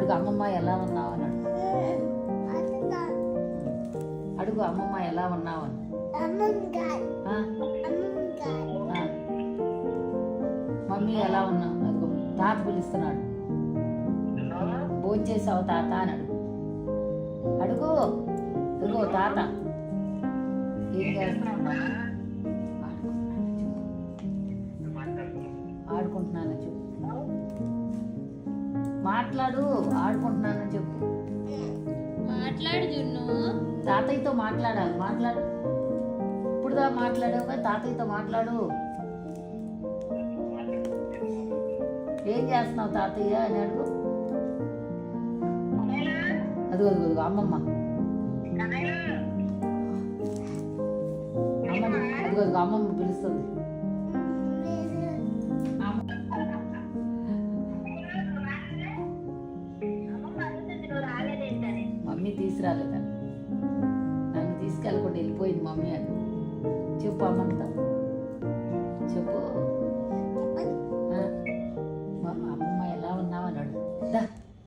అడుగు అమ్మమ్మ ఎలా ఉన్నావు అని అడుగు అమ్మమ్మ ఎలా ఉన్నావు అని మమ్మీ ఎలా ఉన్నావు అడుగు తాత పిలుస్తున్నాడు భోంచేసావు తాత అని అడుగు అడుగు తాత ఏం చేస్తున్నావు ఆడుకుంటున్నానని చెప్పు మాట్లాడు ఆడుకుంటున్నానని చెప్పు మాట్లాడు జున్ను తాతయ్యతో మాట్లాడాలి మాట్లాడు ఇప్పుడుదా మాట్లాడావు కదా తాతయ్యతో మాట్లాడు ఏం చేస్తున్నావు తాతయ్య అని అడుగు అదిగో అదిగో అమ్మమ్మ అదిగో అదిగో అమ్మమ్మ పిలుస్తుంది మమ్మీ తీసుకురాలేదని నన్ను తీసుకెళ్ళకుండా వెళ్ళిపోయింది మమ్మీ అని